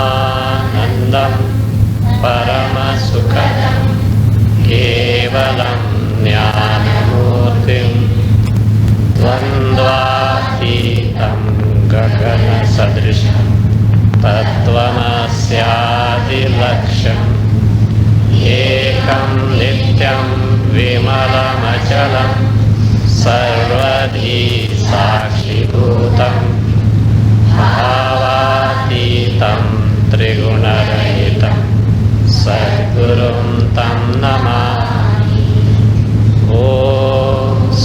ब्रह्मानन्दं परमसुखदं केवलं ज्ञानमूर्तिं द्वन्द्वातीतं गगनसदृशं तत्त्वमस्यादिलक्ष्यम् एकं नित्यं विमलमचलं सर्वधी साक्षिभूतं भावातीतं त्रिगुणरहितं सद्गुरुं तं नमामि। ॐ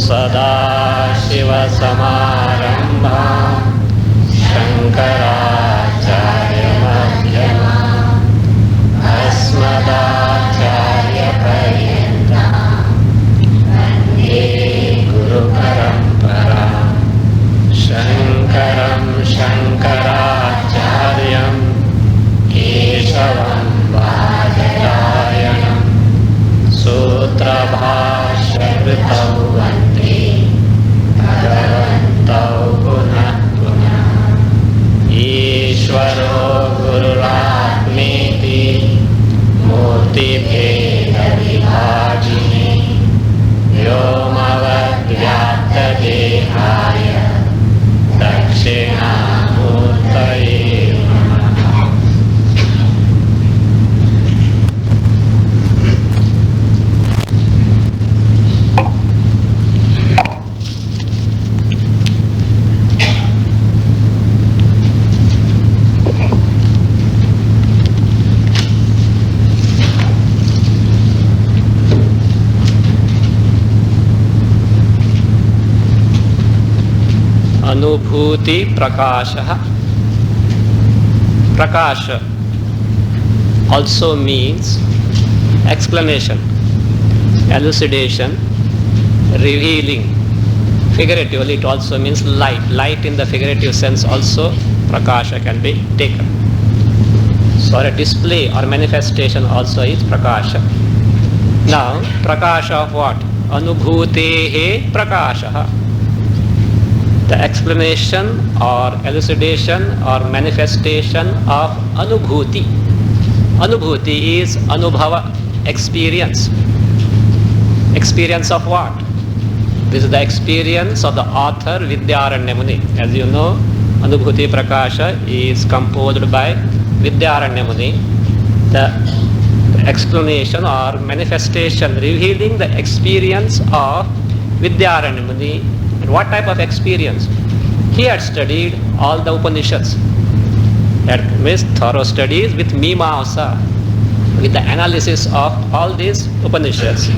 सदाशिवसमारम्भां शङ्कराचार्यमध्यमाम् अस्मदाचार्यपर्यन्तां वन्दे गुरुपरम्परां। शङ्करं शङ्कराचार्यं केशवं बादरायणं सूत्रभाष्यकृतौ वन्दे भगवन्तौ पुनः पुनः। ईश्वरो गुरुरात्मेति मूर्तिभेदविभागिने व्योमवद्व्याप्तदेहाय दक्षिणामूर्तये नमः। Anubhuti Prakasha. Prakasha also means explanation, elucidation, revealing. Figuratively it also means light. Light in the figurative sense also Prakasha can be taken. So a display or manifestation also is Prakasha. Now Prakasha of what? Anubhutehe Prakasha. The explanation or elucidation or manifestation of Anubhuti. Anubhuti is Anubhava, experience. Experience of what? This is the experience of the author Vidyaranya Muni. As you know, Anubhuti Prakasha is composed by Vidyaranya Muni. The explanation or manifestation revealing the experience of Vidyaranya Muni. And what type of experience? He had studied all the Upanishads. He had made thorough studies with Mimamsa, with the analysis of all these Upanishads.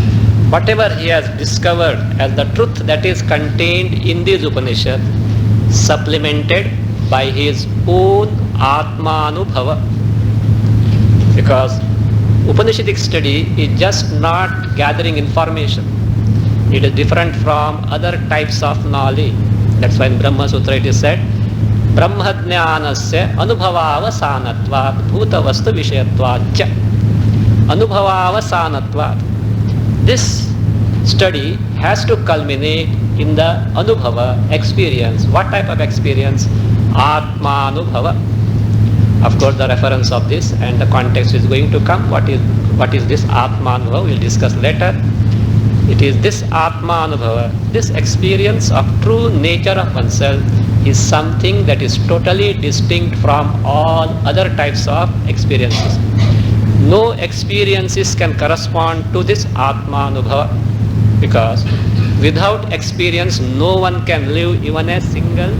Whatever he has discovered as the truth that is contained in these Upanishads, supplemented by his own Atmanubhava. Because Upanishadic study is just not gathering information. It is different from other types of knowledge. That's why in Brahma Sutra it is said, Brahmajnanasya anubhavavasanatvat bhutavastu vishayatvacha. Anubhavavasanatvat. This study has to culminate in the anubhava experience. What type of experience? Atmanubhava. Of course, the reference of this and the context is going to come. What is this Atmanubhava? We'll discuss later. It is this Atmanubhava, this experience of true nature of oneself is something that is totally distinct from all other types of experiences. No experiences can correspond to this Atmanubhava, because without experience no one can live even a single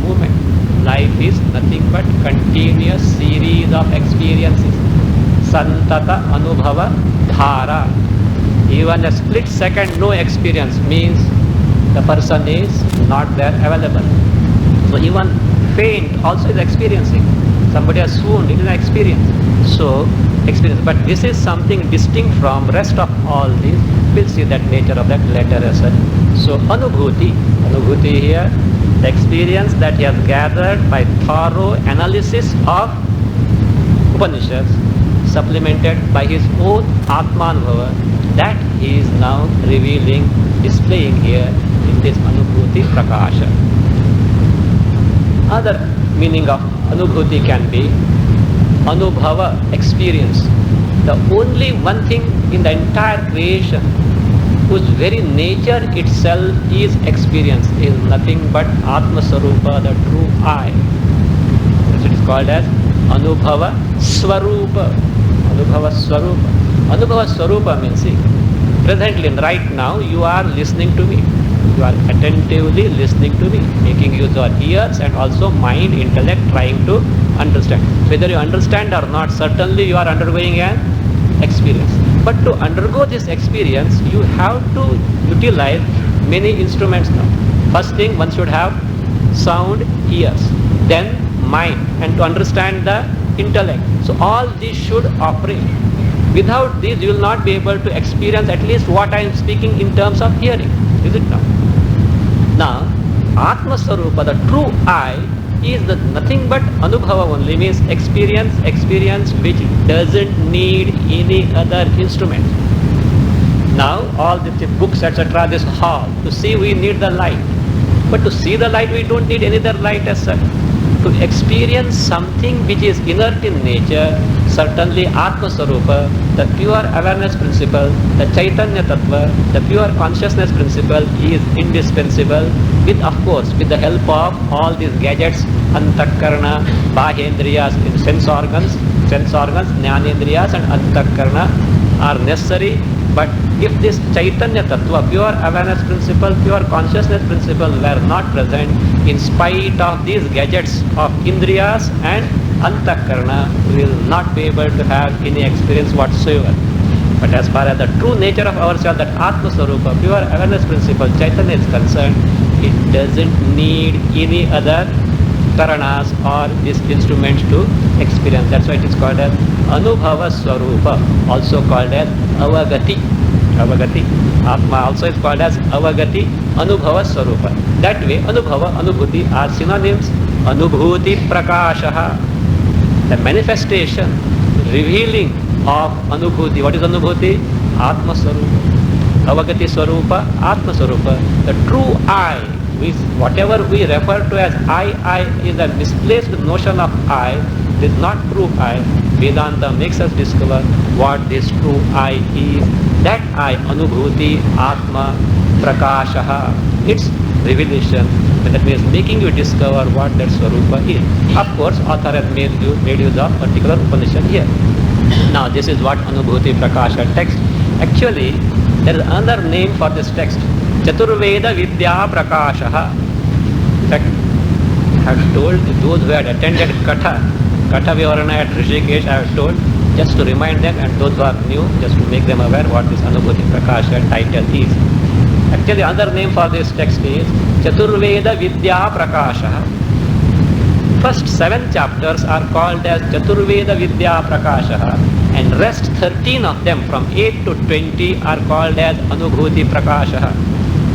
moment. Life is nothing but continuous series of experiences. Santata Anubhava Dhara. Even a split second no experience means the person is not there available. So even faint also is experiencing. Somebody has swooned, it is an experience. So experience, but this is something distinct from rest of all these. We'll see that nature of that later as well. So Anubhuti here The experience that he has gathered by thorough analysis of Upanishads, supplemented by his own Atmanubhava, that he is now revealing, displaying here in this Anubhuti Prakasha. Other meaning of Anubhuti can be Anubhava, experience. The only one thing in the entire creation whose very nature itself is experience is nothing but Atma Swarupa, the true I. It is called as Anubhava Swarupa. Anubhava Swarupa. Anubhava Swarupa means, see, presently, right now, you are listening to me. You are attentively listening to me, making use of ears and also mind, intellect, trying to understand. Whether you understand or not, certainly you are undergoing an experience. But to undergo this experience, you have to utilize many instruments now. First thing, one should have sound, ears, then mind, and to understand the intellect. So all these should operate. Without these, you will not be able to experience at least what I am speaking in terms of hearing. Is it not? Now, Atma Swarupa, the true I, is the nothing but Anubhava only, means experience which doesn't need any other instrument. Now, all the books, etc., this hall, to see we need the light. But to see the light, we don't need any other light as such. To experience something which is inert in nature, certainly Atma Swarupa, the pure awareness principle, the Chaitanya Tattva, the pure consciousness principle is indispensable with, of course, with the help of all these gadgets, Antakarana, Bahyendriyas, sense organs, Jnanendriyas and Antakarana are necessary. But if this Chaitanya Tattva, pure awareness principle, pure consciousness principle were not present, in spite of these gadgets of Indriyas and Antakarana, we will not be able to have any experience whatsoever. But as far as the true nature of ourselves, that Atma Swarupa, pure awareness principle, Chaitanya is concerned, it doesn't need any other karanas or these instruments to experience. That's why it is called as Anubhava Swarupa, also called as Avagati. Atma also is called as Avagati, Anubhava Swarupa. That way, Anubhava, Anubhuti are synonyms. Anubhuti Prakasha, the manifestation, revealing of Anubhuti. What is Anubhuti? Atma Swarupa. Avagati Swarupa, Atma Swarupa. The true I, which whatever we refer to as I is a misplaced notion of I, is not true I. Vedanta makes us discover what this true I is. That I, Anubhuti, Atma, Prakasha, its revelation. That means making you discover what that Swarupa is. Of course, author has made use of particular Upanishad here. Now, this is what Anubhuti Prakasha text. Actually, there is another name for this text. Chaturveda Vidya Prakasha. In fact, I have told those who had attended Katha Vivarana at Rishikesh, I have told, just to remind them, and those who are new, just to make them aware what this Anubhuti Prakasha title is. Actually, another name for this text is Chaturveda Vidya Prakasha. First 7 chapters are called as Chaturveda Vidya Prakasha, and rest 13 of them from 8 to 20 are called as Anubhuti Prakasha.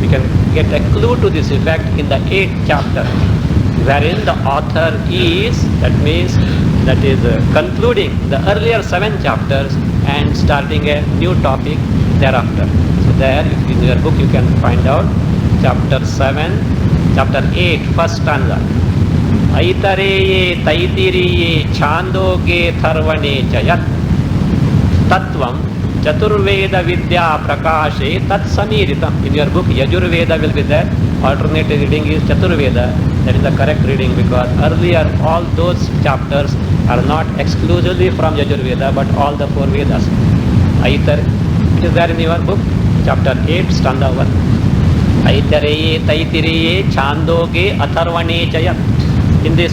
We can get a clue to this effect in the 8th chapter, wherein the author is, that is concluding the earlier 7 chapters and starting a new topic thereafter. So there, in your book, you can find out chapter 8, first stanza. Aitareye taitiriye chandoge tharvane chayat tattvam chaturveda vidya prakashe tat samiritam. In your book, Yajurveda will be there. Alternative reading is Chaturveda. That is the correct reading, because earlier all those chapters are not exclusively from Yajurveda, but all the 4 Vedas. Aitar, it is there in your book, chapter 8, stanza 1. Aitareye taitiriye chandoge atharvane chayat. In this,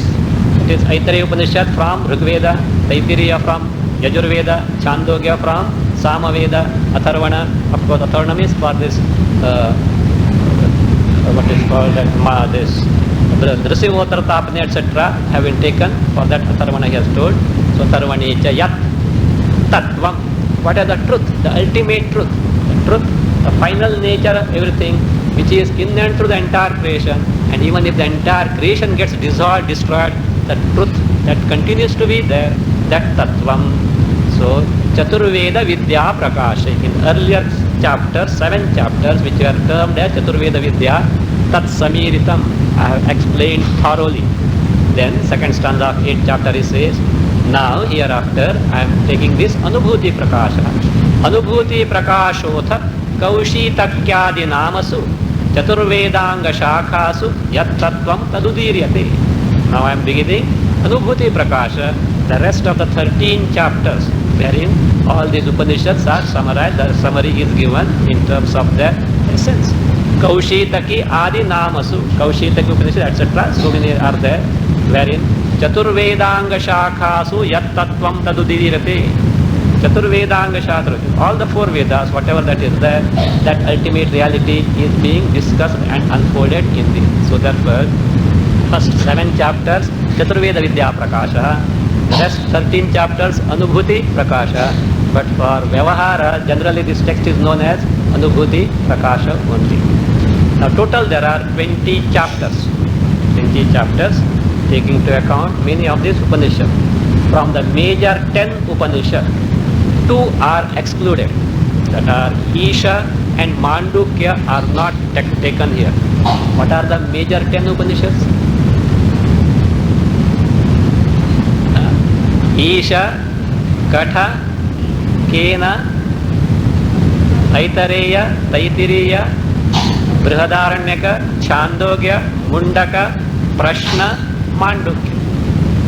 it is Aitareya Upanishad from Rigveda, Taitiriya from Yajurveda, Chandogya from Samaveda, Atharvana. Of course, Atharvana means for this, what is called this Drisivotara Tapane, etc. have been taken. For that Atharvana he has told. So Atharvane cha yat tattvam. What is the truth? The ultimate truth. The truth, the final nature of everything, which is in and through the entire creation, and even if the entire creation gets dissolved, destroyed, the truth that continues to be there, that Tattvam. So, Chaturveda Vidya Prakasha. In earlier chapters, 7 chapters, which are termed as Chaturveda Vidya, Tat Samiritam, I have explained thoroughly. Then, second stanza of 8th chapter, he says, now hereafter I am taking this Anubhuti Prakasha. Anubhuti Prakashotha Kaushitakyadi Namasu Chaturvedanga Shakhasu Yat Tattvam Tadudiryate. Now I am beginning Anubhuti Prakasha, the rest of the 13 chapters, wherein all these Upanishads are summarized. The summary is given in terms of their essence. Kaushitaki Adi Namasu, Kaushitaki Upanishad, etc. So many are there, wherein Chaturvedanga Shakhasu Yat Tattvam Tadudiryate. Chaturvedanga Shastra, all the 4 Vedas, whatever that is there, that ultimate reality is being discussed and unfolded in this. So therefore, first 7 chapters, Chaturveda Vidya Prakasha, the rest 13 chapters, Anubhuti Prakasha. But for Vyavahara, generally this text is known as Anubhuti Prakasha only. Now total there are 20 chapters. 20 chapters, taking into account many of these Upanishads. From the major 10 Upanishads, 2 are excluded, that are Isha and Mandukya are not taken here. What are the major 10 Upanishads? Isha, Katha, Kena, Aitareya, Taitiriya, Brihadaranyaka, Chandogya, Mundaka, Prashna, Mandukya.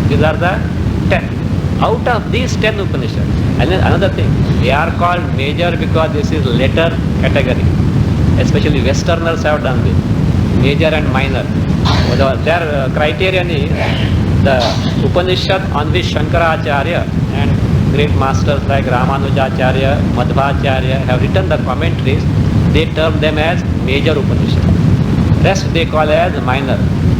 These are the 10. Out of these 10 Upanishads, and then another thing, they are called major because this is later category. Especially Westerners have done this, major and minor. Their criterion is the Upanishad on which Shankaracharya and great masters like Ramanujacharya, Madhvacharya have written the commentaries. They term them as major Upanishads. Rest they call as minor.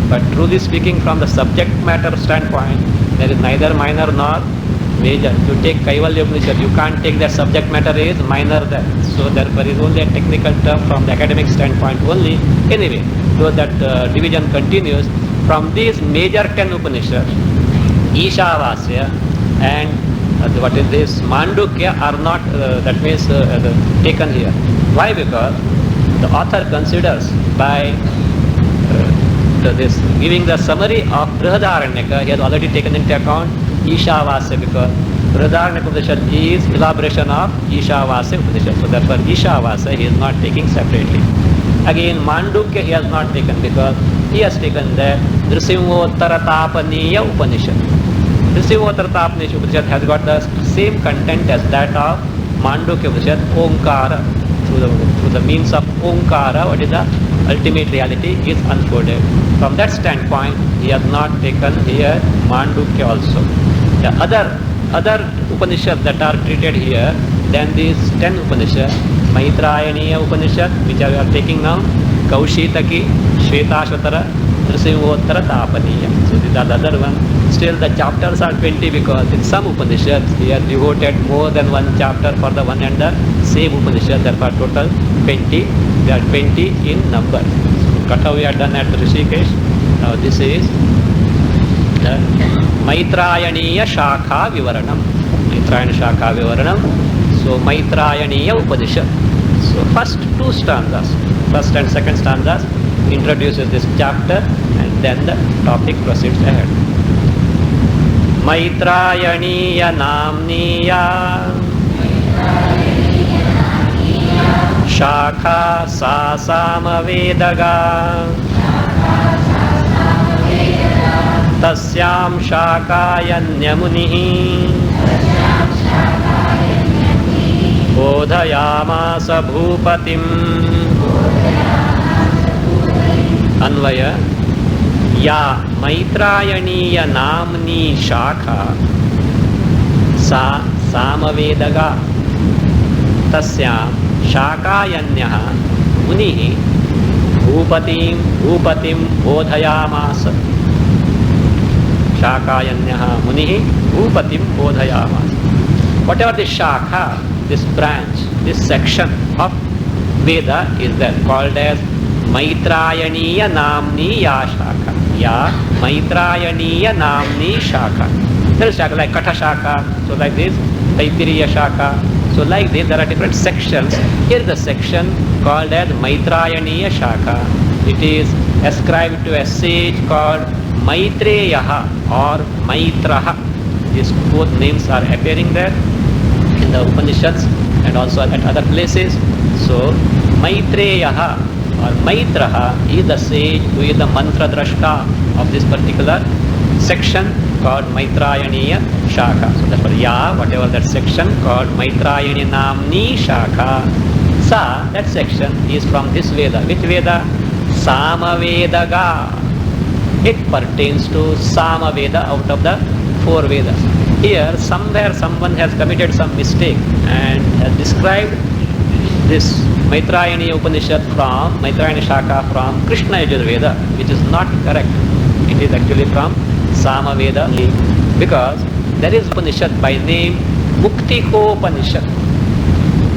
But truly speaking, from the subject matter standpoint, there is neither minor nor major. You take Kaivalya Upanishad, you can't take that subject matter is minor there. So therefore is only a technical term from the academic standpoint only. Anyway, though that division continues, from these major 10 Upanishads, Ishavasya and what is this Mandukya are not, that means taken here. Why? Because the author considers by this giving the summary of Brihadaranyaka, he has already taken into account Ishavasya, because Brihadaranyaka Upanishad is elaboration of Ishavasya Upanishad. So therefore Ishavasya he is not taking separately. Again Mandukya he has not taken because he has taken the Nrisimhottaratapaniya Upanishad. Nrisimhottaratapaniya Upanishad has got the same content as that of Mandukya Upanishad, Omkara. Through the means of Omkara, what is the ultimate reality is unfolded. From that standpoint, he has not taken here Mandukya also. The other Upanishads that are treated here, then these 10 Upanishads, Maitrayaniya Upanishad, which we are taking now, Kaushitaki, Shvetashvatara, Nrisimhottara Tapaniya. So these are the other ones. Still the chapters are 20 because in some Upanishads he has devoted more than one chapter for the one and the same Upanishad. Therefore total 20. They are 20 in number. So Katha we are done at Rishikesh. Now this is the Maitrayaniya Shakha Vivaranam. Maitrayaniya Shakha Vivaranam. So Maitrayaniya Upanishad. So first 2 stanzas, first and second stanzas introduces this chapter and then the topic proceeds ahead. Maitrayaniya Namniya Shakha Samaveda Tasyam Shakayanya Munihi Bodhayamasa Bhupatim. Anvaya Ya Maitrayaniya Namni Shakha Sa Samavedaga Tasyam Shakayanya Munihi Bhupatim Bodhayamasa. Shakayanya Munihi Bhupatim Bodhayamasa. Whatever this Shakha, this branch, this section of Veda is there, called as Maitrayaniya Namni Ya Shaka. Ya Maitrayaniya Namni Shaka. There is Shaka like Katha Shaka, so like this, Taittiriya Shaka. So like this, there are different sections. Here is the section called as Maitrayaniya Shaka. It is ascribed to a sage called Maitreyaha or Maitraha. These both names are appearing there in the Upanishads and also at other places. So Maitreyaha or Maitraha is the sage who is the mantra drashta of this particular section called Maitrayaniya Shaka. So that's whatever that section called Maitrayani Namni Shaka. Sa, that section is from this Veda. Which Veda? Samavedaga. It pertains to Samaveda out of the 4 Vedas. Here, somewhere someone has committed some mistake and has described this Maitrayani Upanishad from Maitrayani Shaka from Krishna Yajurveda, which is not correct. It is actually from Samaveda because there is Upanishad by name Muktikopanishad.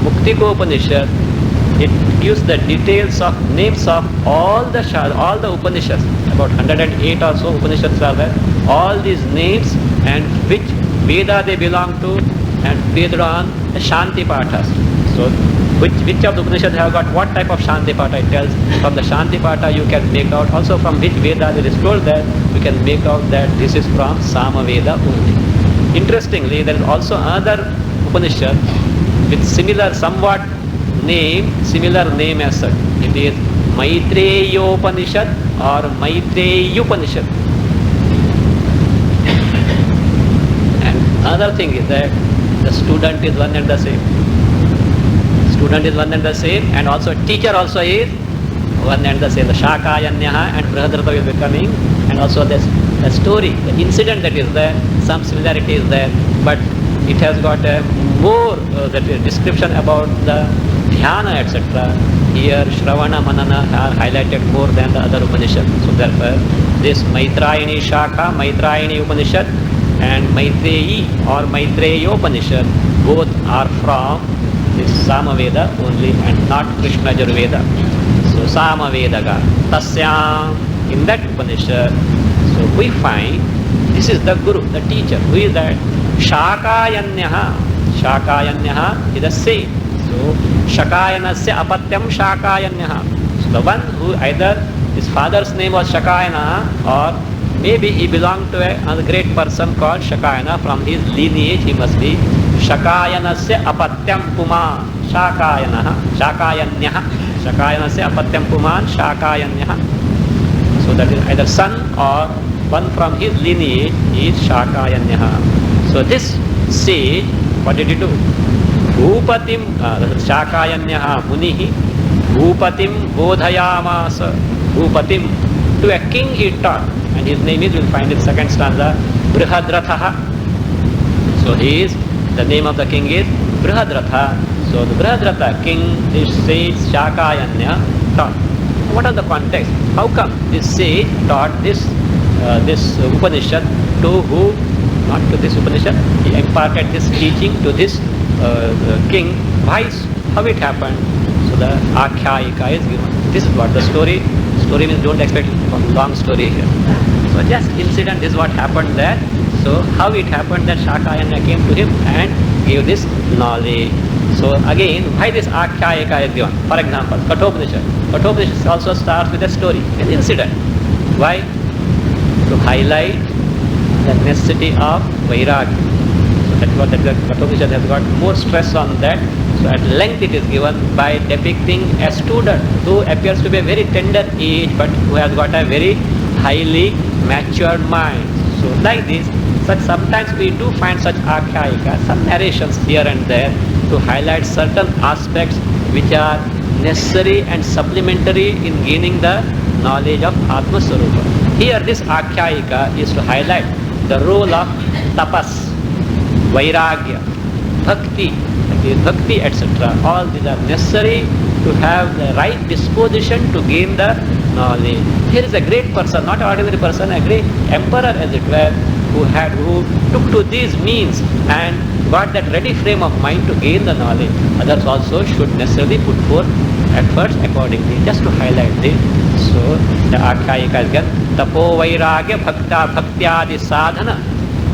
Muktikopanishad, it gives the details of names of all the Upanishads. About 108 or so Upanishads are there. All these names and which Veda they belong to and based on the Shanti Pathas. So which of the Upanishads have got what type of Shanti Patha it tells. From the Shanti Patha you can make out, also from which Veda it is told that you can make out that this is from Samaveda only. Interestingly, there is also another Upanishad with similar name as such. It is Maitreyopanishad or Maitreyupanishad. And another thing is that the student is one and the same. Student is one and the same, and also teacher also is one and the same. The Shakayanyaha and Brihadrata is becoming, and also the story, the incident that is there, some similarity is there, but it has got a more description about the dhyana, etc. Here Shravana Manana are highlighted more than the other Upanishads. So therefore this Maitrayani Shaka, Maitrayani Upanishad and Maitreyi or Maitreyopanishad both are from this Samaveda only and not Krishna Yajurveda. So Samavedaga Tasyam, in that Upanishad, so we find this is the Guru, the teacher. Who is that? Shakayanyaha. Shakayanyaha is the sage. So Shakayanasya apatyam Shakayanyaha. So the one who either his father's name was Shakayana or maybe he belonged to a great person called Shakayana. From his lineage he must be Shakayanasya apatyam Puman Shakayanaha. Shakayanyaha. Shakayanasya apatyam Puman Shakayanyaha. So that is either son or one from his lineage is Shakayanyaha. So this sage, what did he do? Bhupatim Shakayanyaha Munihi Bhupatim Bodhayamasa. Bhupatim, to a king he taught, and his name is, we'll find in second stanza, Brihadratha. So the name of the king is Brihadratha. So the Brihadratha king, this sage Shakayanya taught. What are the context? How come this sage taught this Upanishad to who? Not to this Upanishad. He imparted this teaching to this king. Why? How it happened? So the Akhyayika is given. This is what the story. Story means don't expect a long story here. So just incident is what happened there. So how it happened that Shakayana came to him and gave this knowledge. So again, why this Akhyayika is given? For example, Kathopanishad. Kathopanishad also starts with a story, an incident. Why? To highlight the necessity of Vairagya. So that's what the Kathopanishad has got more stress on that. So at length it is given by depicting a student who appears to be a very tender age but who has got a very highly matured mind. So like this, sometimes we do find such Akhyayika, some narrations here and there to highlight certain aspects which are necessary and supplementary in gaining the knowledge of Atma Swarupa. Here this Akhyayika is to highlight the role of tapas, vairagya, bhakti, etc. All these are necessary to have the right disposition to gain the knowledge. Here is a great person, not an ordinary person, a great emperor as it were, who took to these means and got that ready frame of mind to gain the knowledge. Others also should necessarily put forth efforts accordingly, just to highlight this. So the Akhayika is again, Tapo Vairagya Bhakta Bhaktyadi Sadhana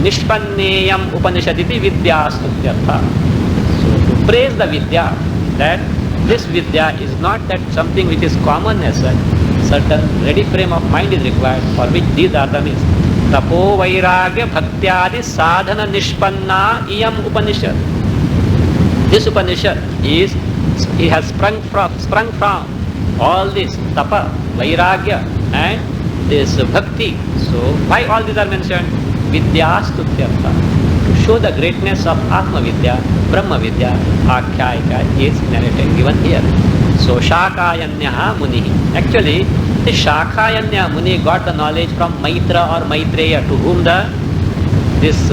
Nishpanneyam Upanishaditi Vidyastutyartha. So to praise the Vidya, that this Vidya is not that something which is common as such, certain ready frame of mind is required, for which these are the means. Tapo Vairagya Bhaktyadi Sadhana Nishpanna Iyam Upanishad. This Upanishad is, it has sprung from all this Tapa, Vairagya and this Bhakti. So why all these are mentioned? Vidyastutyartha. To show the greatness of Atma Vidya, Brahma Vidya, Akhyayika is narrated given here. So Shakayanyaha Muni. Actually, the Shakayanya Muni got the knowledge from Maitra or Maitreya, to whom this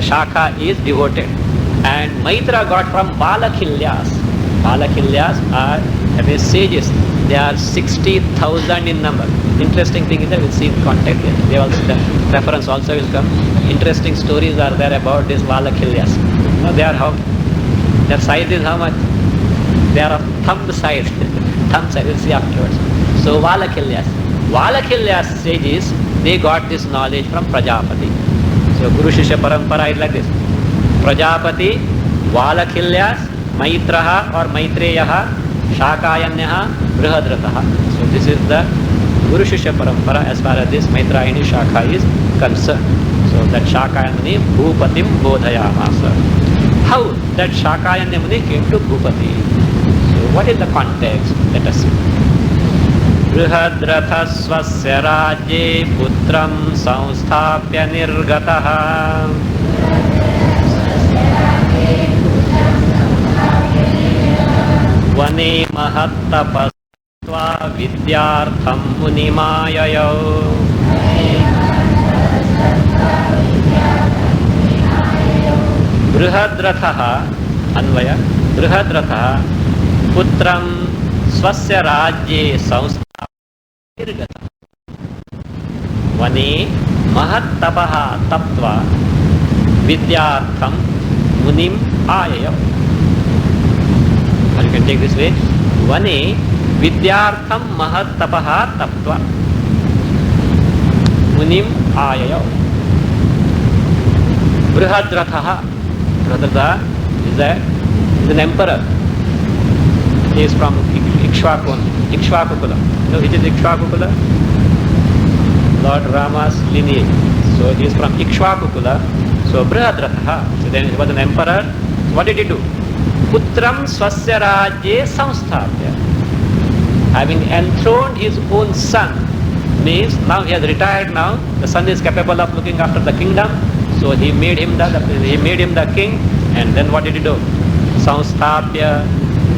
Shaka is devoted. And Maitra got from Balakilyas. Balakilyas are sages. They are 60,000 in number. Interesting thing is that we'll see in context here. They also, the reference also will come. Interesting stories are there about these Balakilyas. Now they are how? Their size is how much? They are of thumb size. Thumb size, we'll see afterwards. So Balakilyas. Balakilyas sages, they got this knowledge from Prajapati. So Guru Shishya Parampara is like this. Prajapati, Valakilyas, Maitraha or Maitreyaha, Shakayanyaha, Brihadratha. So this is the Guru Shishya Parampara as far as this Maitrayani Shaka is concerned. So that Shakayani Bhupatim Bodhayamasa. How that Shakayani Muni came to Bhupati? So what is the context? Let us see. Brihadratha swasya rajye putram samsthapya nirgataha Vane mahattapasva vidyartham munimayayo. Brihadratha Anvaya. Brihadratha Putram Swasya Rajye Samstha Nirgata Vane Mahattapaha Taptva Vidyartham Munim Ayayo. Or you can take this way. Vane Vidyartham Mahattapaha Taptva Munim Ayayo. Brihadratha. Brihadratha is an emperor. He is from Ikshvakukula. You know which is Ikshvakukula? Lord Rama's lineage. So he is from Ikshvakukula. So Brihadratha. So then he was an emperor. What did he do? Putram swasya rajye samsthapya. Having enthroned his own son, means now he has retired now, the son is capable of looking after the kingdom, so he made him the king, and then what did he do? Samsthapya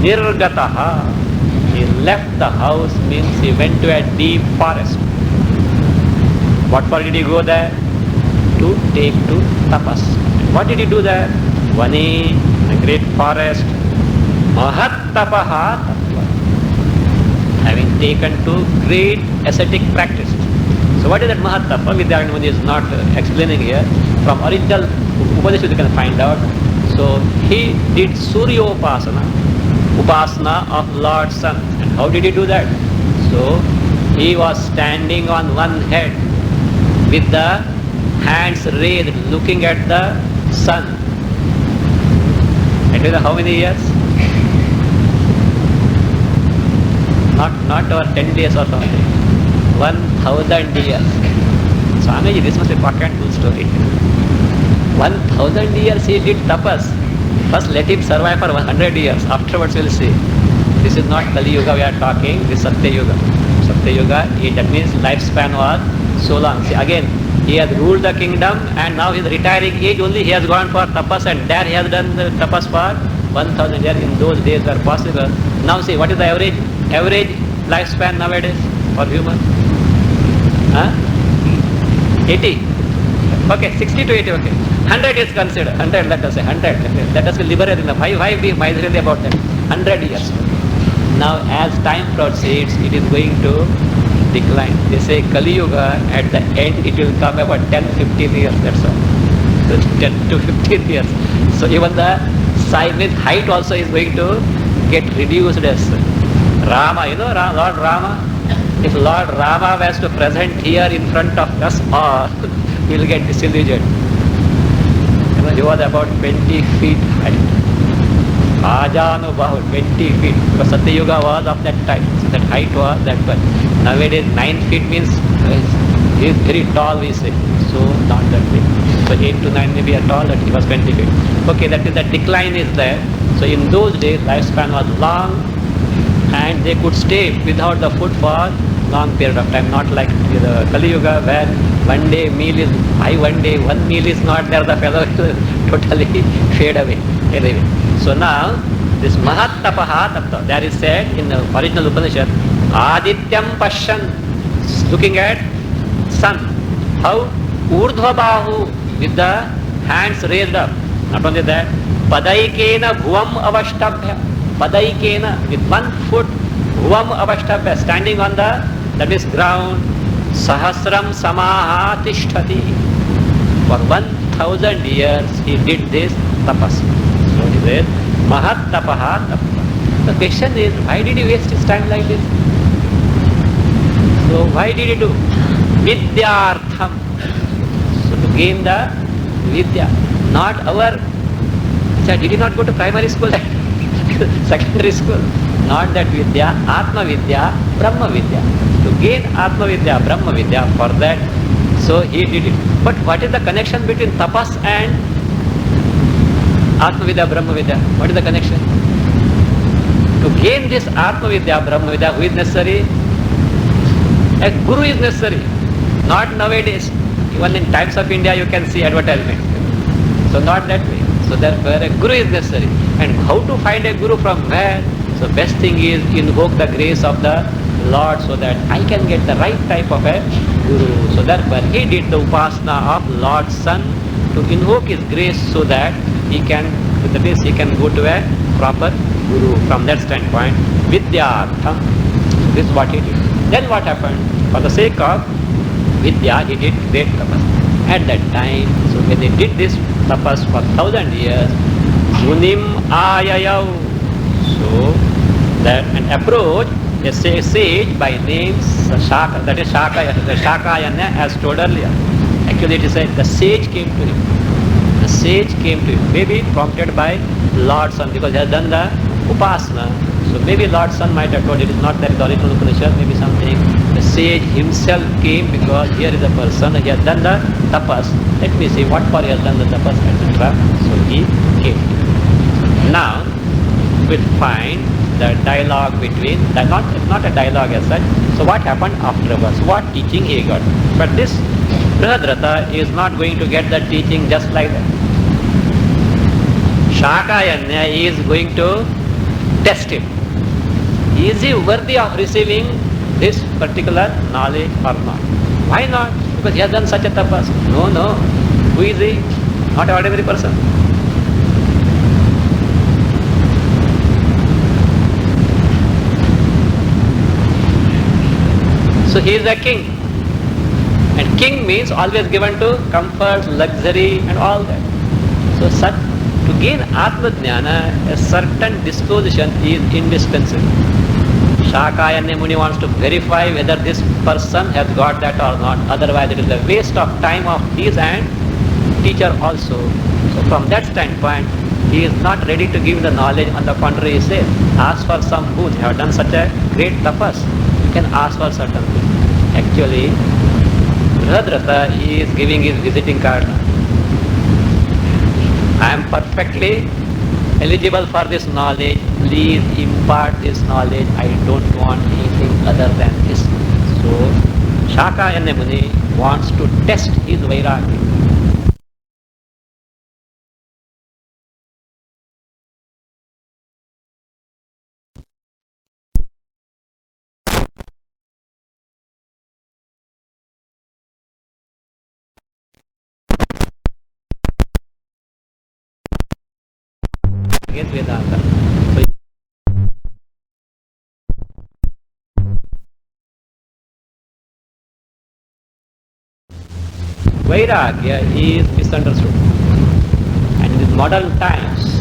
nirgataha. He left the house, means he went to a deep forest. What for did he go there? To take to tapas. What did he do there? Vani, a great forest, mahattapaha tattva, having taken to great ascetic practice. So what is that mahattapa? Vidyartham Muni is not explaining here. From original Upanishad you can find out. So he did Suryopasana, Upasana of Lord's Sun. And how did he do that? So he was standing on one head with the hands raised looking at the sun. And you know how many years? Not over 10 days or something. 1,000 years. Swami, this must be important cool story. 1,000 years he did tapas. First let him survive for 100 years. Afterwards we'll see. This is not Kali Yuga we are talking, this is Satya Yuga. Satya Yuga, that means lifespan was so long. See, again, he has ruled the kingdom and now his retiring age only he has gone for tapas, and there he has done the tapas for 1,000 years. In those days were possible. Now see, what is the average lifespan nowadays for human? 80. Okay, 60 to 80, okay. 100 is considered. 100, let us say 100. Let us be liberal enough. Why be miserly about that? 100 years. Now as time proceeds, it is going to decline. They say Kali Yuga, at the end it will come about 10-15 years, that's all. So 10 to 15 years. So even the size with height also is going to get reduced as Rama, Lord Rama. If Lord Rama was to present here in front of us all, we will get disillusioned. He was about 20 feet height. Ajanubhav, 20 feet. Because Satyuga was of that time. So that height was that much. Nowadays 9 feet means he is very tall, we say. So not that big. So 8 to 9 maybe are tall, that he was 20 feet. Okay, that is the decline is there. So in those days lifespan was long and they could stay without the food for long period of time, not like the Kali Yuga where one day meal is high, one day one meal is not there, the fellow will totally fade away. Anyway, so now this Mahat Tapaha Tapta, there is said in the original Upanishad, Adityam Pashyan, looking at sun, how Urdhva Bahu with the hands raised up. Not only that, Padaikena Bhuvam Avashtabhya, Padaikena with 1 foot, Bhuvam Avashtabhya, standing on the, that is ground, Sahasram Samaha Tishtati. For 1000 years he did this tapas. So he said, Mahat Tapaha Tapta. The question is, why did he waste his time like this? So why did he do? Vidyartham. So to gain the Vidya. Not our, did he not go to primary school? Secondary school? Not that Vidya, Atma Vidya, Brahma Vidya. To gain Atma Vidya, Brahma Vidya, for that, so he did it. But what is the connection between tapas and Atma Vidya, Brahma Vidya? What is the connection? To gain this Atma Vidya, Brahma Vidya, who is necessary? A guru is necessary. Not nowadays. Even in Times of India you can see advertisement. So not that way. So therefore a guru is necessary. And how to find a guru, from where? So best thing is invoke the grace of the Lord so that I can get the right type of a guru. So therefore he did the upasana of Lord's Son to invoke his grace so that he can, with this he can go to a proper guru. From that standpoint, Vidyartham, this is what he did. Then what happened? For the sake of Vidya, he did great tapas. At that time, so when they did this tapas for 1000 years, Munim Ayayav. So that an approach, a sage by name Shaka, that is Shakayana, as told earlier. Actually it is said the sage came to him. The sage came to him, maybe prompted by Lord's Son, because he has done the upasana. So maybe Lord's Son might have told, it is not that in the original Upanishad, maybe something. The sage himself came because here is a person, he has done the tapas. Let me see what for he has done the tapas, etc. So he came. Now, we'll find the dialogue between, not a dialogue as such. So what happened afterwards? What teaching he got? But this Brihadratha is not going to get the teaching just like that. Shakayanya is going to test him. Is he worthy of receiving this particular knowledge or not? Why not? Because he has done such a tapas. No. Who is he? Not an ordinary person. So he is a king. And king means always given to comfort, luxury and all that. So such, to gain Atma Jnana, a certain disposition is indispensable. Shakayanya Muni wants to verify whether this person has got that or not. Otherwise it is a waste of time of his and teacher also. So from that standpoint, he is not ready to give the knowledge. On the contrary, he says, ask for some food. You have done such a great tapas. You can ask for certain food. Actually, Brihadratha is giving his visiting card. I am perfectly eligible for this knowledge. Please impart this knowledge. I don't want anything other than this. So, Shakayanya Muni wants to test his vairagya. Against Vedanta. So, Vairagya is misunderstood. And in modern times,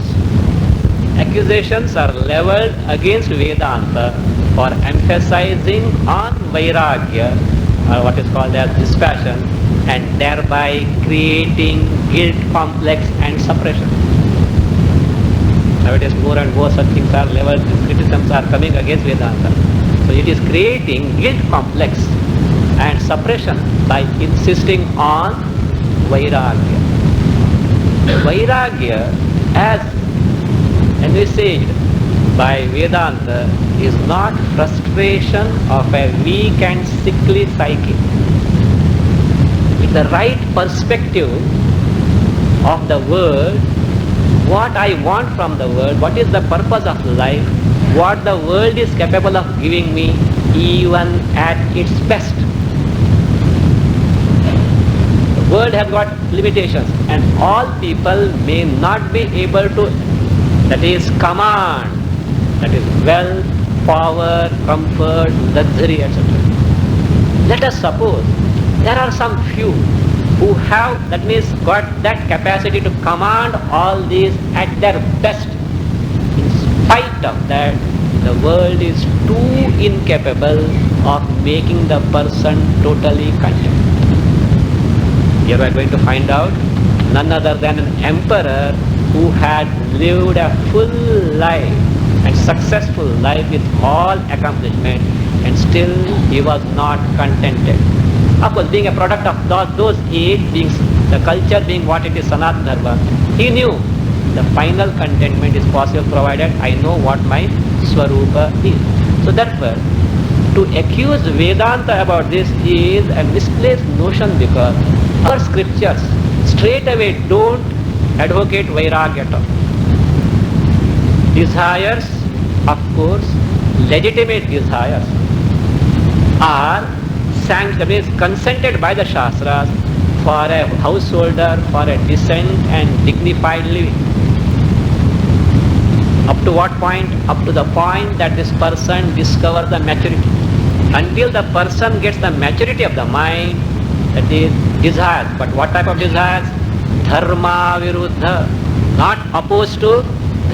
accusations are leveled against Vedanta for emphasizing on Vairagya, or what is called as dispassion, and thereby creating guilt complex and suppression. Nowadays more and more such things are leveled, criticisms are coming against Vedanta. So it is creating guilt complex and suppression by insisting on Vairagya. Vairagya, as envisaged by Vedanta, is not frustration of a weak and sickly psyche. With the right perspective of the world, what I want from the world, what is the purpose of life, what the world is capable of giving me, even at its best. The world has got limitations, and all people may not be able to, that is, command, that is, wealth, power, comfort, luxury, etc. Let us suppose there are some few who have, that means, got that capacity to command all these at their best. In spite of that, the world is too incapable of making the person totally content. Here we are going to find out none other than an emperor who had lived a full life and successful life with all accomplishment, and still he was not contented. Of course, being a product of those age, being the culture being what it is, Sanatana Dharma, he knew the final contentment is possible provided I know what my Swarupa is. So therefore, to accuse Vedanta about this is a misplaced notion, because our scriptures straight away don't advocate Vairagya at all. Desires, of course, legitimate desires, are consented by the Shastras for a householder, for a decent and dignified living. Up to what point? Up to the point that this person discovers the maturity. Until the person gets the maturity of the mind, that is desires. But what type of desires? Dharma viruddha, not opposed to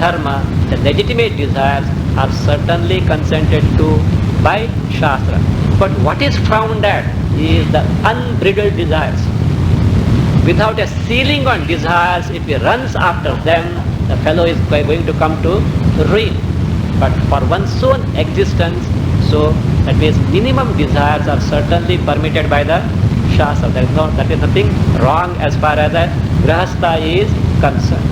dharma. The legitimate desires are certainly consented to by Shastra. But what is frowned at is the unbridled desires. Without a ceiling on desires, if he runs after them, the fellow is going to come to ruin. But for one's own existence, so that means minimum desires are certainly permitted by the Shastra. That is nothing wrong as far as the Grahastha is concerned.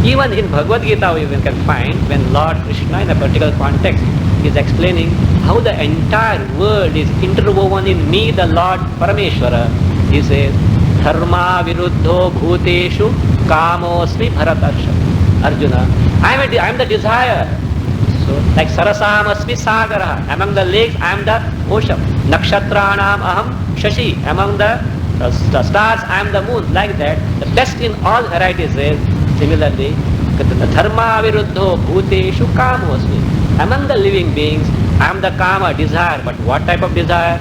Even in Bhagavad Gita we can find, when Lord Krishna in a particular context is explaining how the entire world is interwoven in me, the Lord Parameshwara, he says, Dharma viruddho bhuteshu kamosmi bharatarsha. Arjuna, I am the desire. So, like Sarasamasmi sagara, among the lakes I am the ocean. Nakshatranam aham shashi, among the stars I am the moon. Like that, the best in all varieties is, similarly, Dharma viruddho bhuteshu kamosmi. Among the living beings, I am the kama, desire. But what type of desire?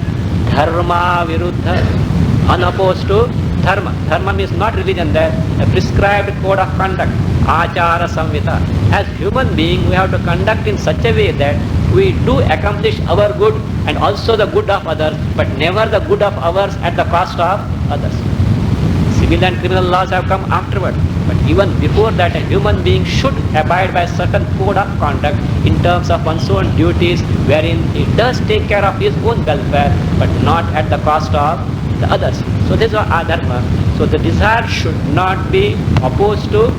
Dharma viruddha, unopposed to dharma. Dharma means not religion, there, a prescribed code of conduct, achara samvita. As human being, we have to conduct in such a way that we do accomplish our good and also the good of others, but never the good of ours at the cost of others. Civil and criminal laws have come afterward. But even before that, a human being should abide by certain code of conduct in terms of one's own duties, wherein he does take care of his own welfare, but not at the cost of the others. So this is our dharma. So the desire should not be opposed to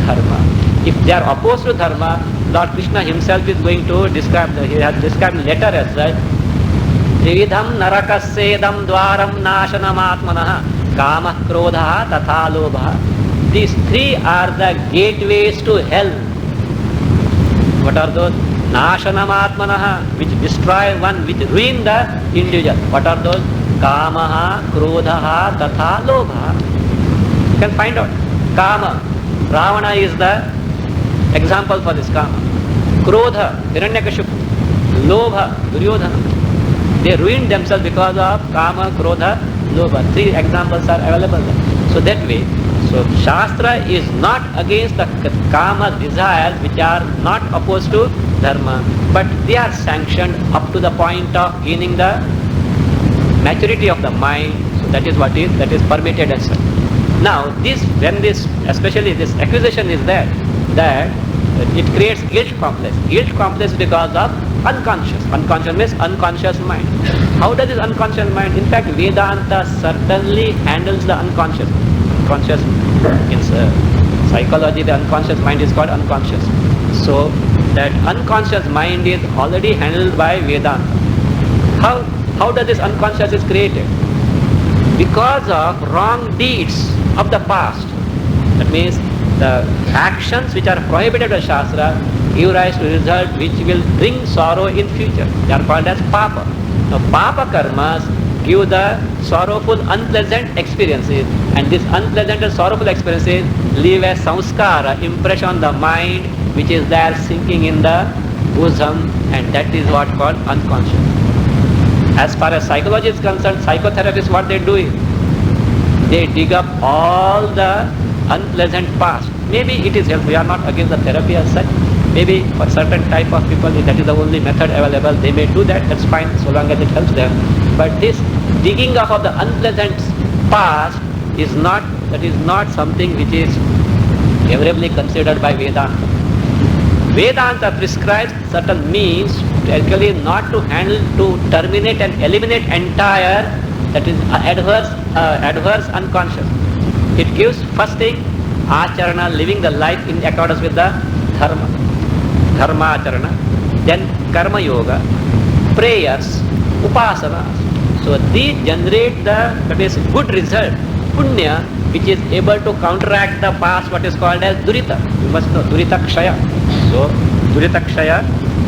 dharma. If they are opposed to dharma, Lord Krishna himself is going to describe, he has described in letter as such, Trividham narakassedam dwaram nashanam atmanaha kamah krodha tatha lobha. These three are the gateways to hell. What are those? Nashanam atmanaha, which destroy one, which ruin the individual. What are those? Kamaha, krodha, tatha lobha. You can find out. Kama, Ravana is the example for this kama. Krodha, Hiranyakashipu. Lobha, Duryodhana. They ruined themselves because of kama, krodha, lobha. Three examples are available there. So that way, So Shastra is not against the kama desires which are not opposed to dharma, but they are sanctioned up to the point of gaining the maturity of the mind. So that is permitted as such. Now when especially this accusation is there, that it creates guilt complex. Guilt complex because of unconscious. Unconscious means unconscious mind. How does this unconscious mind? In fact, Vedanta certainly handles the unconscious. Conscious in psychology, the unconscious mind is called unconscious. So that unconscious mind is already handled by Vedanta. How does this unconscious is created? Because of wrong deeds of the past. That means the actions which are prohibited by Shastra give rise to result which will bring sorrow in future. They are called as papa. Now papa karmas give the sorrowful, unpleasant experiences, and these unpleasant and sorrowful experiences leave a samskara, impression on the mind, which is there sinking in the bosom, and that is what called unconscious. As far as psychology is concerned, psychotherapists, what they do is they dig up all the unpleasant past. Maybe it is helpful. We are not against the therapy as such. Maybe for certain type of people, that is the only method available. They may do that. That's fine, so long as it helps them. But this digging up of the unpleasant past is not something which is favorably considered by Vedanta. Vedanta prescribes certain means actually not to handle, to terminate and eliminate entire, that is adverse unconscious. It gives first thing acharana, living the life in accordance with the dharma acharana, then karma yoga, prayers, upasana. So these generate that is good result, punya, which is able to counteract the past, what is called as durita. You must know durita kshaya. So durita kshaya,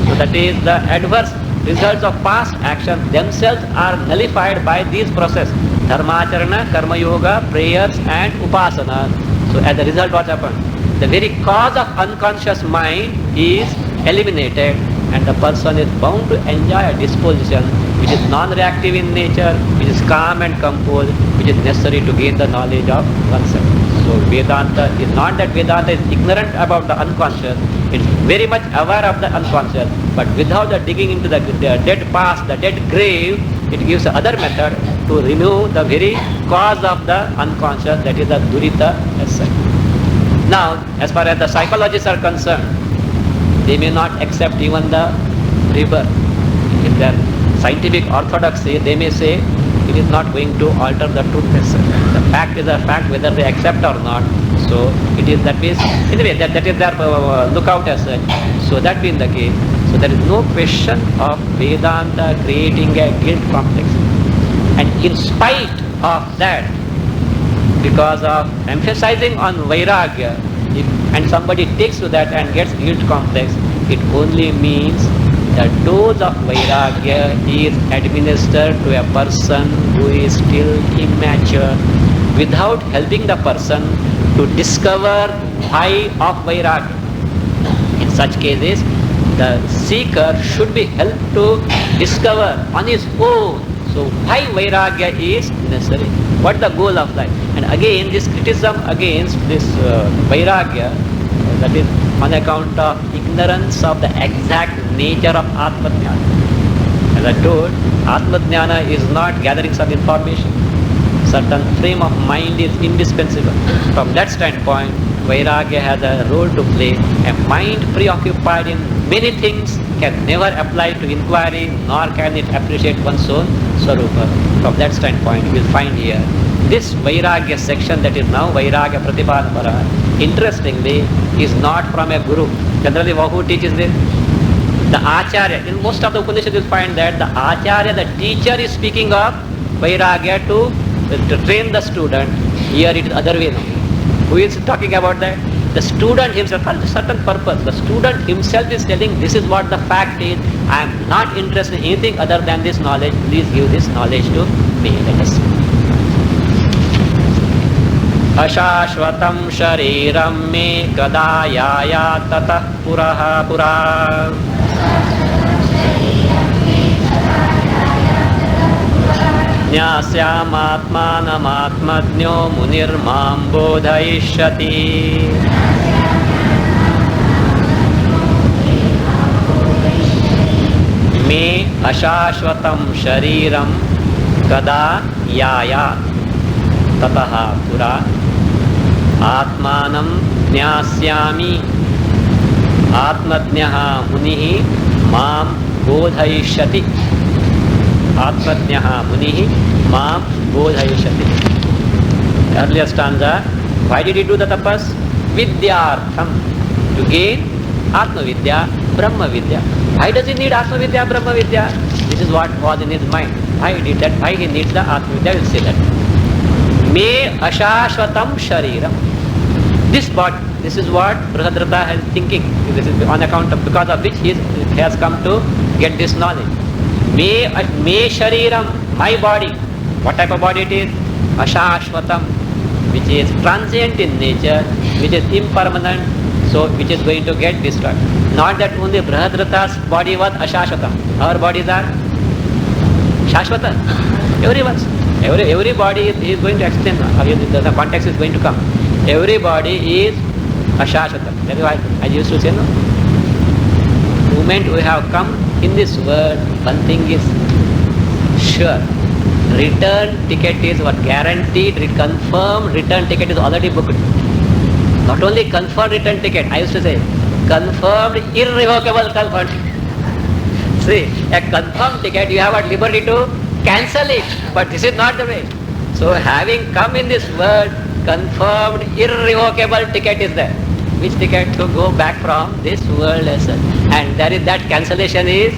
so that is the adverse results of past action themselves are nullified by these process, dharmacharana, karma yoga, prayers and upasana. So as a result, what happened? The very cause of unconscious mind is eliminated, and the person is bound to enjoy a disposition which is non-reactive in nature, which is calm and composed, which is necessary to gain the knowledge of oneself. So Vedanta is not that Vedanta is ignorant about the unconscious, it is very much aware of the unconscious, but without the digging into the dead past, the dead grave, it gives another method to remove the very cause of the unconscious, that is the durita as such. Now, as far as the psychologists are concerned, they may not accept even the rebirth. In their scientific orthodoxy, they may say it is not going to alter the truth essence. The fact is a fact whether they accept or not. So it is that means, anyway, that is their lookout as such. So that being the case, so there is no question of Vedanta creating a guilt complex. And in spite of that, because of emphasizing on Vairagya, and somebody takes to that and gets guilt complex, it only means the dose of Vairagya is administered to a person who is still immature, without helping the person to discover why of Vairagya. In such cases, the seeker should be helped to discover on his own. So why Vairagya is necessary? What the goal of life? And again, this criticism against this Vairagya, that is on account of ignorance of the exact nature of Atma-jnana. As I told, Atma-jnana is not gathering some information. Certain frame of mind is indispensable. From that standpoint, Vairagya has a role to play. A mind preoccupied in many things can never apply to inquiry, nor can it appreciate one's own Swarupa. From that standpoint, you will find here, this Vairagya section that is now Vairagya Pratipadapara, interestingly, is not from a guru. Generally, who teaches this? The Acharya. In most of the Upanishads, you will find that the Acharya, the teacher, is speaking of Vairagya to train the student. Here it is other way. Who is talking about that? The student himself, for a certain purpose. The student himself is telling, this is what the fact is. I am not interested in anything other than this knowledge. Please give this knowledge to me. Let us see. Ashashvatam shariram me kadayaya tatah puraha pura ज्ञास्यामात्मानमात्मज्ञो मुनिर्मां बोधयिष्यति. मे अशाश्वतं शरीरं कदा यायात् ततः पुरा आत्मानं ज्ञास्यामि आत्मज्ञः मुनिः मां बोधयिष्यति. आत्मज्ञः मुनिः मां बोधयिष्यति. Earlier stanza, why did he do the tapas? Vidyartham, to gain Atma Vidya, Brahma Vidya. Why does he need Atma Vidya, Brahma Vidya? This is what was in his mind. Why he did that? Why he needs the Atma Vidya? We'll say that. Me ashashvatam shariram. This body, this is what Brihadrata is thinking. This is on account of, because of which he has come to get this knowledge. Me shariram, my body. What type of body it is? Ashashvatam, which is transient in nature, which is impermanent, so which is going to get destroyed. Not that only Brihadrata's body was ashashvatam. Our bodies are shashvata. Everyone's. Every body is going to explain. The context is going to come. Every body is ashashvata. That is why I used to say, no? The moment we have come in this world, one thing is sure. Return ticket is what? Guaranteed, confirmed return ticket is already booked. Not only confirmed return ticket, I used to say, confirmed, irrevocable confirmed ticket. See, a confirmed ticket, you have at liberty to cancel it, but this is not the way. So having come in this world, confirmed, irrevocable ticket is there. Which ticket? To go back from this world as such. And there is that cancellation is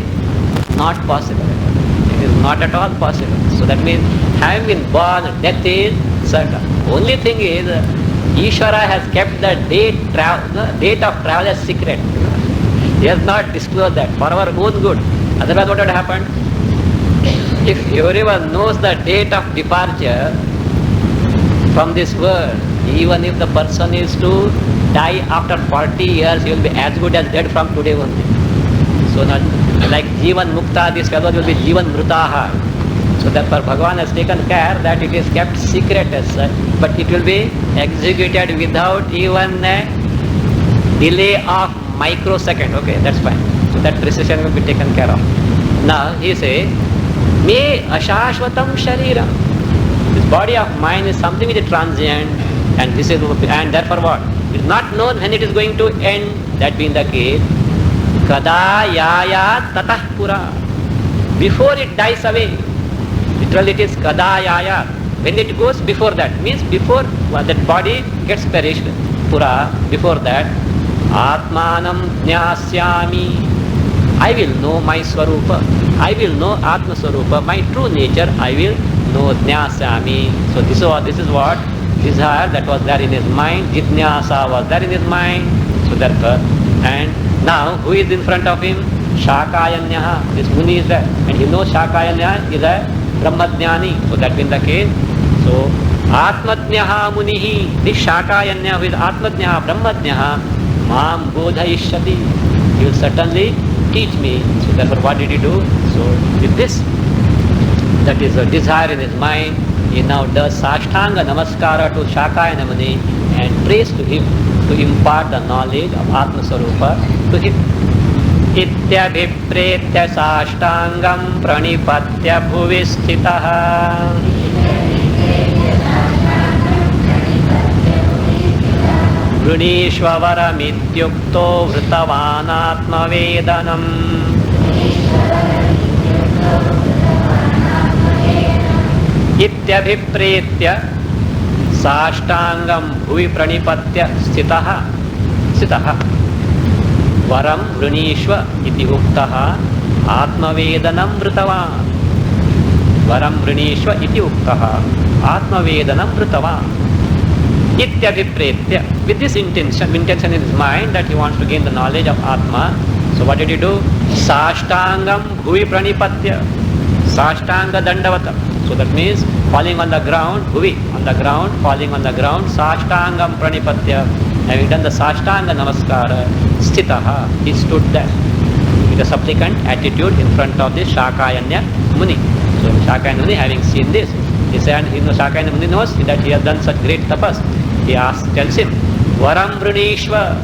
not possible. It is not at all possible. So that means having been born, death is certain. Only thing is, Ishvara has kept the date of travel as secret. He has not disclosed that for our own good. Otherwise what would happen? If everyone knows the date of departure from this world, even if the person is to die after 40 years, he will be as good as dead from today only. So not like Jivan Mukta, this fellow will be Jivan Mrutaha. So therefore Bhagavan has taken care that it is kept secret as such, but it will be executed without even a delay of microsecond. Okay, that's fine. So that precision will be taken care of. Now he says, Me ashashvatam shariram. This body of mine is something which is transient, and this is, and therefore what? It is not known when it is going to end. That being the case, kada yaya tatah pura. Before it dies away. Literally it is kada yaya. When it goes before that, means before that body gets perished. Pura, before that, atmanam jnasyami. I will know my swarupa. I will know Atma Swarupa, my true nature. I will know jnasyami. So this is what desire that was there in his mind. Jitnyasa was there in his mind. So therefore, and now who is in front of him? Shakayanya. This Muni is there, and he knows Shakayanya is a Brahmajnani. So that being the case, so Atmajnaha Munihi, this Shakayanya who is Atmajnaha, Brahmajnaha, Mam Bodhayishyati, he will certainly teach me. So therefore what did he do? So with this, that is a desire in his mind, he now does Sashtanga Namaskara to Shakayana Muni and prays to him to impart the knowledge of Atma Swarupa to him. Ityabhipretya Sashtangam Pranipatya Bhuvistitaha Vrunishvavaramityukto Vritavanatmavedanam Ityabhipretya Sashtangam Bhuvi Pranipatya Stitaha Varam Vrunishva iti uktaha Atmavedanam Vritavan Varam Vrunishva iti uktaha Atmavedanam Vritavan Ityabhipretya. With this intention in his mind that he wants to gain the knowledge of Atma. So what did he do? Sashtangam Bhuvi Pranipatya. Sashtanga Dandavata. So that means falling on the ground, Bhuvi, on the ground, falling on the ground, Sashtangam Pranipatya. Having done the Sashtanga Namaskara, Sthitaha, he stood there with a supplicant attitude in front of this Shakayanya Muni. So So Shakaya Muni, having seen this, he said, Shakaya Muni knows that he has done such great tapas. He tells him, Varam Vrunishva,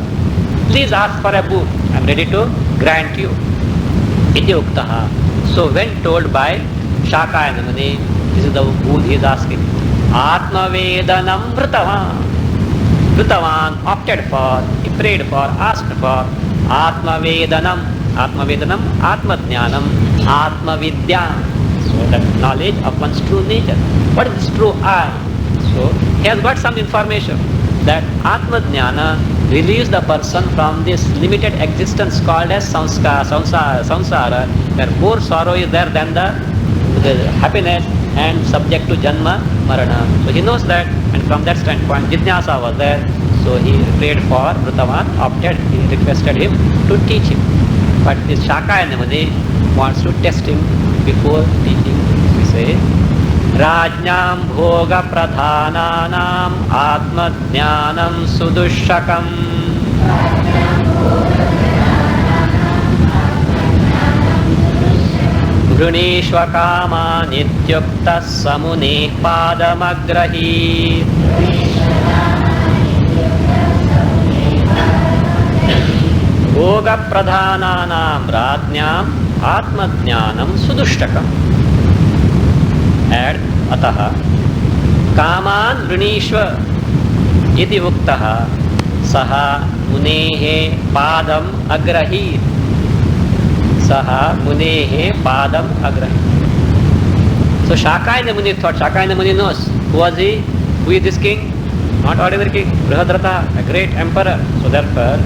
please ask for a boon. I am ready to grant you. Iti Uktaha. So when told by Shakaya Muni, this is the boon he is asking. Atma Vedanam Vritavan. Vritavan opted for, he prayed for, asked for Atma Vedanam. Atma Vedanam, Atma Jnanam, Atma Vidya. So that knowledge of one's true nature. What is this true I? So he has got some information that Atma Jnana relieves the person from this limited existence called as samsara, where more sorrow is there than the happiness and subject to janma, marana. So he knows that, and from that standpoint, Jidnyasa was there. So he prayed for Vritavan, opted, he requested him to teach him. But this Shakaya Muni wants to test him before teaching. We say, Rajnam Bhoga Pradhananam Atma Jnanam Sudushakam. Vrunishva Kama Nityukta Samune Padamagrahi. Bhoga Pradhananam Rajnam Atma Jnanam Sudushakam. And Ataha Kaman Vrunishva Iti Uktaha Saha Munehe Padam Agrahi. Saha Munehe Padam Agrahi. So Shakaya Muni thought, Shakaya Muni knows. Who was he? Who is this king? Not ordinary king, Brihadrata, a great emperor. So therefore,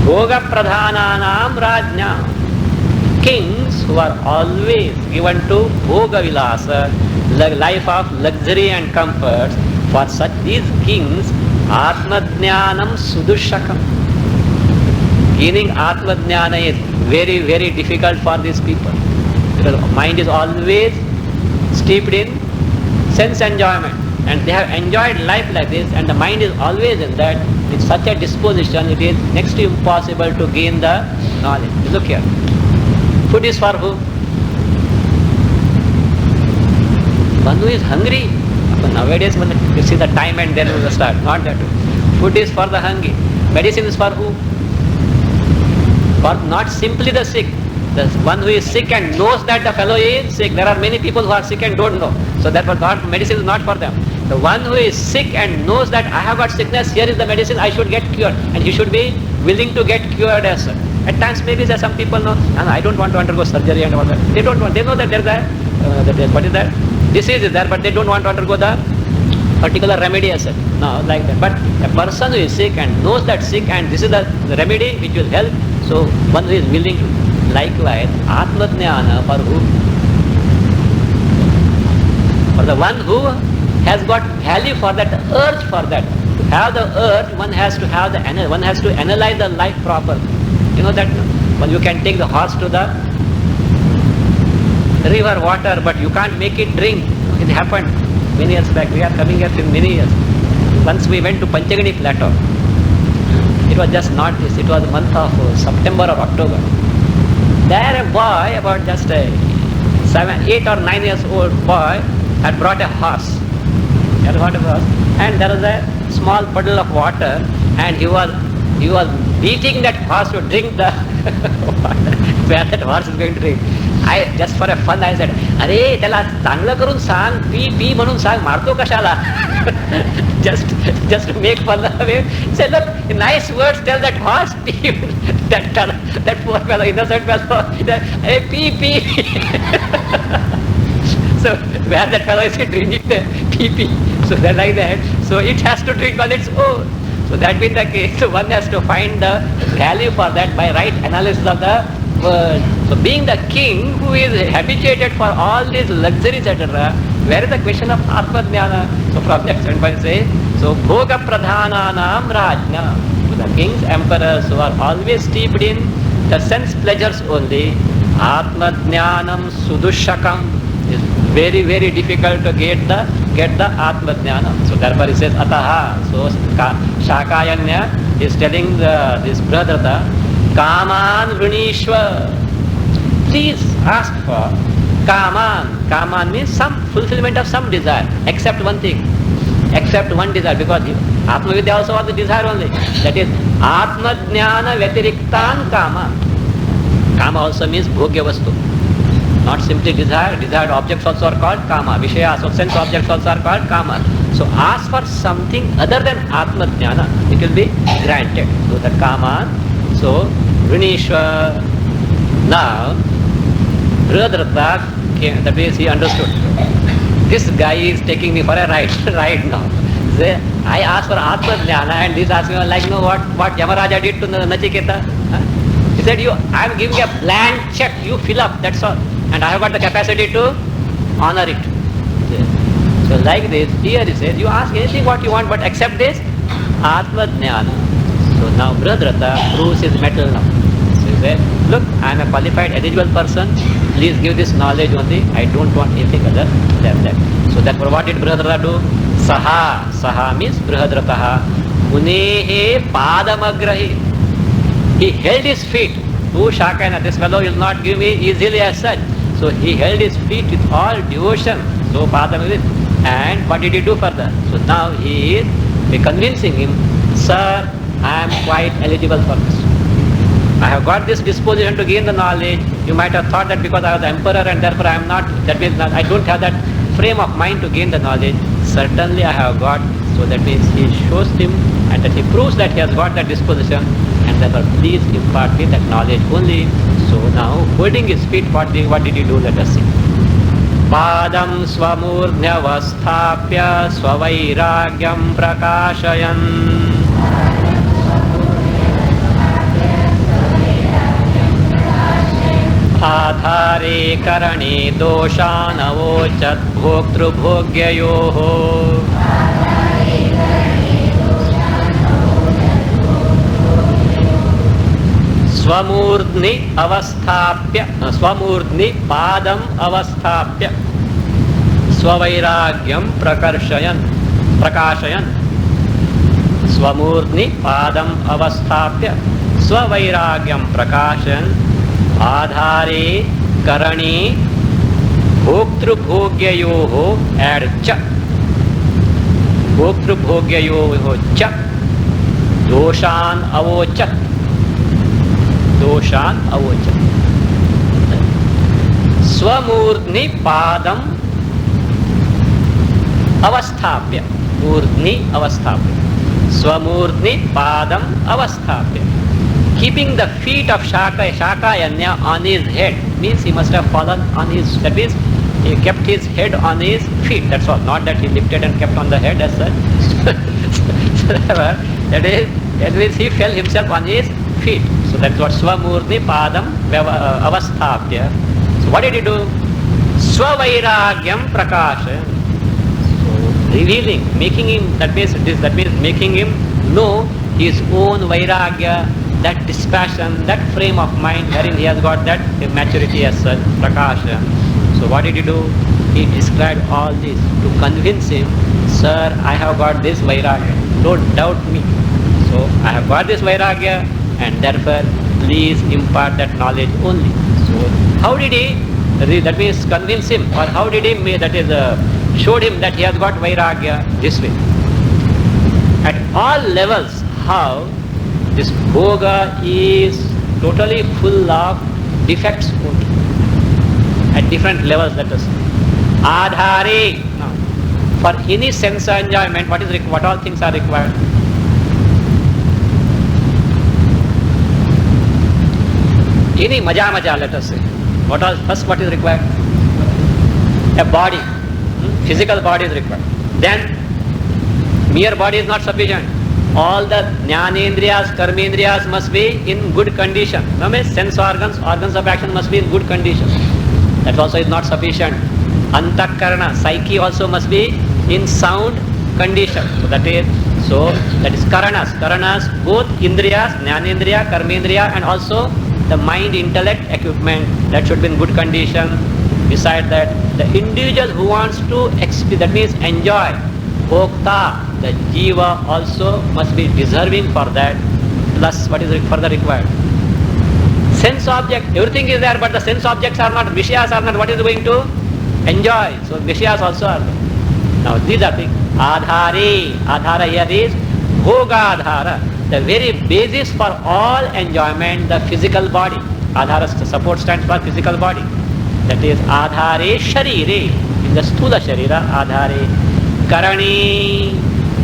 Bhoga Pradhananam Rajna. Kings who are always given to Bhoga Vilasa, life of luxury and comforts, for such these kings, Atma Jnanam Sudushakam. Gaining Atma Jnana is very, very difficult for these people. Because mind is always steeped in sense enjoyment. And they have enjoyed life like this, and the mind is always in that. With such a disposition, it is next to impossible to gain the knowledge. Look here. Food is for who? One who is hungry. But nowadays, you see the time and then we will start. Not that. Food is for the hungry. Medicine is for who? For not simply the sick. The one who is sick and knows that the fellow is sick. There are many people who are sick and don't know. So therefore, medicine is not for them. The one who is sick and knows that I have got sickness, here is the medicine, I should get cured. And he should be willing to get cured as well. At times maybe there are some people know, I don't want to undergo surgery and all that. They don't want, they know that there is a, what is that? Disease is there, but they don't want to undergo the particular remedy as well. No, like that. But a person who is sick and knows that sick and this is the remedy which will help, so one who is willing to. Likewise, Atma Jnana for who? For the one who has got value for that, urge for that. To have the urge, one has to analyze the life properly. You know that when you can take the horse to the river water, but you can't make it drink. It happened many years back. We are coming here in many years. Once we went to Panchagani Plateau. It was just not this. It was the month of September or October. There a boy, about just a 8 or 9 years old boy, had brought a horse. And there was a small puddle of water, and he was beating that horse to drink the water where that horse is going to drink. I just for a fun I said, "Arey, त्याला चांगलं करून सांग, P म्हणून सांग, मारतो कशाला?" just to make fun of him. Say, look, in nice words, tell that horse, pee. that poor fellow, innocent fellow, hey, pee. So where that fellow is drinking the pee. So they're like that. So it has to drink on its own. So that being the case, so one has to find the value for that by right analysis of the word. So being the king who is habituated for all these luxuries, etc., where is the question of Atma Jnana? So from that standpoint say, so Bhoga Pradhananam Rajna. So the kings, emperors who are always steeped in the sense pleasures only, Atma Jnanam Sudushakam, is very, very difficult to get the Atma Jnana. So therefore he says Ataha. So Shakayanya is telling this brother, Kaman Vrunishva, please ask for Kaman. Kaman means some fulfillment of some desire, except one thing. Except one desire, because Atma Vidya also was the desire only. That is Atma Jnana Vyatiriktan Kama. Kama also means Bhogya Vastu. Not simply desire. Desired objects also are called Kama. Vishaya, so sense objects also are called Kama. So ask for something other than Atma Jnana, it will be granted. So the Kama. So Vrinishwa. Now Brihadrata, that means he understood. This guy is taking me for a ride now. I asked for Atma Jnana and this asking like, no, what Yamaraja did to Nachiketa. He said, I am giving a blank check, you fill up, that's all. And I have got the capacity to honor it. So like this, here he says, you ask anything what you want, but accept this Atma Jnana. So now Brihadrata proves his mettle now. So he said, look, I am a qualified, eligible person. Please give this knowledge only. I don't want anything other than that. So therefore what did Brihadrata do? Saha. Saha means Brihadrataha. Munehe padamagrahi. He held his feet. Oh Shakana, this fellow will not give me easily as such. So he held his feet with all devotion. So padamagrahi. And what did he do further? So now he is convincing him, sir, I am quite eligible for this. I have got this disposition to gain the knowledge. You might have thought that because I was the emperor and therefore I am not, that means I don't have that frame of mind to gain the knowledge. Certainly I have got. So that means he shows him and that he proves that he has got that disposition, and therefore please impart me that knowledge only. So now holding his feet, what did he do? Let us see. Padam swamurnhyavasthapya swavairagyam prakashayan. Adhare karane doshanavochat bhoktru-bhogyayoho. Swamurdni avasthapya, swamurdni padam avasthapya swavairagyam prakashayan. Swamurdni padam avasthapya swavairagyam prakashayan. Adhare karane bhoktru-bhogyayoho add cha. Bhoktru-bhogyayoho cha. Doshan avochat. Doshan avochat. Swamurdni padam avasthapya. Murdni avasthapya. Swamurdni padam avasthapya. Keeping the feet of Shakayanya on his head means he must have fallen on his, that means he kept his head on his feet, that's all, not that he lifted and kept on the head as such. That means he fell himself on his feet. So that's what Swamurni Padam Avasthapya. So what did he do? Swavairagyam Prakasha. So revealing, making him, that means making him know his own Vairagya, that dispassion, that frame of mind wherein he has got that maturity as such, Prakasha. So what did he do? He described all this to convince him, sir, I have got this Vairagya, don't doubt me. So I have got this Vairagya and therefore please impart that knowledge only. So how did he, that means convince him, or how did he, that is showed him that he has got Vairagya? This way. At all levels, how this bhoga is totally full of defects only. At different levels, let us say. Adhare. Now, for any sense enjoyment, what all things are required? Any maja, let us say. What is required? A body. Physical body is required. Then, mere body is not sufficient. All the jnanendriyas, karmendriyas must be in good condition. No means sense organs of action must be in good condition. That also is not sufficient. Antakarana, psyche also must be in sound condition. So that is karanas. Karanas, both indriyas, jnanendriya, karmendriya, and also the mind intellect equipment, that should be in good condition. Besides that, the individual who wants to that means enjoy, bhokta, the jiva also must be deserving for that. Plus, what is further required? Sense object, everything is there, but the sense objects are not, Vishayas are not, what is going to enjoy? So Vishayas also are there. Now these are things. Adhare, Adhara here is Bhoga Adhara, the very basis for all enjoyment, the physical body. Adhara support stands for physical body. That is Adhare Sharire, in the Sthula Sharira, Adhare Karani.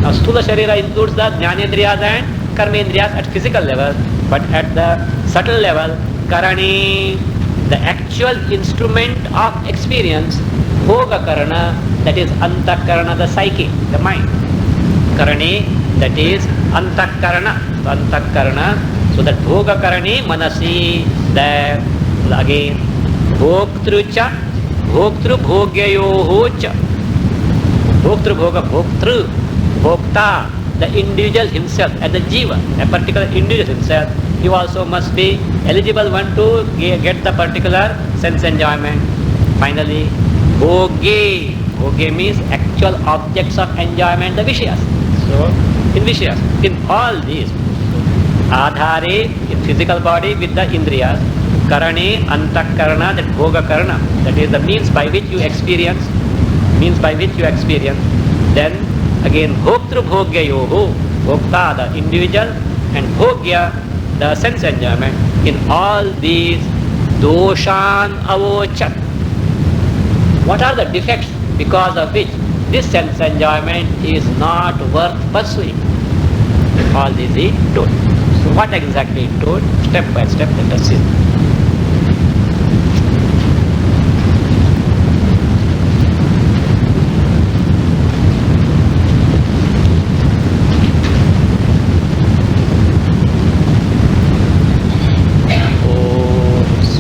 Now Sthula Sharira includes the Jnanendriyas and Karmendriyas at physical level, but at the subtle level, Karani, the actual instrument of experience, Bhoga Karana, that is Antakarana, the psyche, the mind. Karani, that is Antakarana, Antakarana. So that Bhoga Karani, Manasi, there again, Bhoktrucha, Bhoktru Bhogyayohocha, Bhoktru Bhoga, Bhoktru, Bhokta, the individual himself, as a jiva, a particular individual himself, he also must be eligible one to get the particular sense enjoyment. Finally, Bhoge, Bhoge means actual objects of enjoyment, the Vishayas. So, in Vishayas, in all these, Adhare, in physical body with the Indriyas, Karane, Antakarana, that Bhoga Karana, that is the means by which you experience, then again, Bhoktru Bhogya Yoho, Bhokta, the individual, and Bhogya, the sense enjoyment. In all these, Doshan Avochat. What are the defects because of which this sense enjoyment is not worth pursuing? All these he told. So what exactly he told? Step by step, let us see.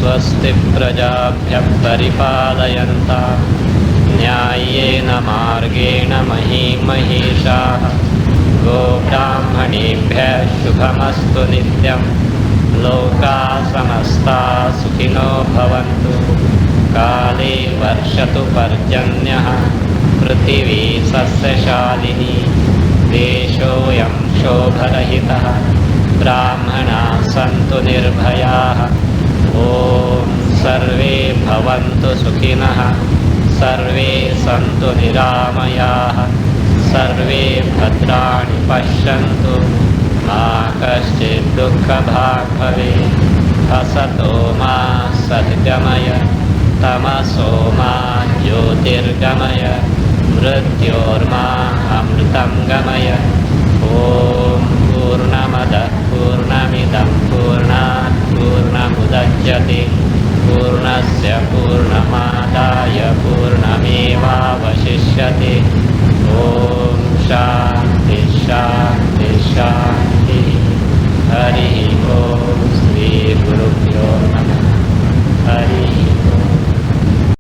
स्वस्ति प्रजाभ्यः परिपालयन्तः न्याय्येन मार्गेण महीमहीषाः गोब्राह्मणेभ्यः शुभमस्तु नित्यं लोकाः समस्ताः सुखिनो भवन्तु काले वर्षतु पर्जन्यः पृथिवी सस्यशालिनी देशोऽयं शोभरहितः ब्राह्मणाः सन्तु निर्भयाः ॐ सर्वे भवन्तु सुखिनः सर्वे सन्तु निरामयाः सर्वे भद्राणि पश्यन्तु मा कश्चित् दुःखभाग् भवेत् असतो मा सद्गमय तमसो मा ज्योतिर्गमय मृत्योर्मा अमृतं गमय ॐ पूर्णमदः पूर्णमिदं पूर्णात् पूर्णमुदच्यते पूर्णस्य पूर्णमादाय पूर्णमेवावशिष्यते ॐ शान्ति शान्ति शान्तिः हरिः ॐ श्रीगुरुभ्यो नमः हरिः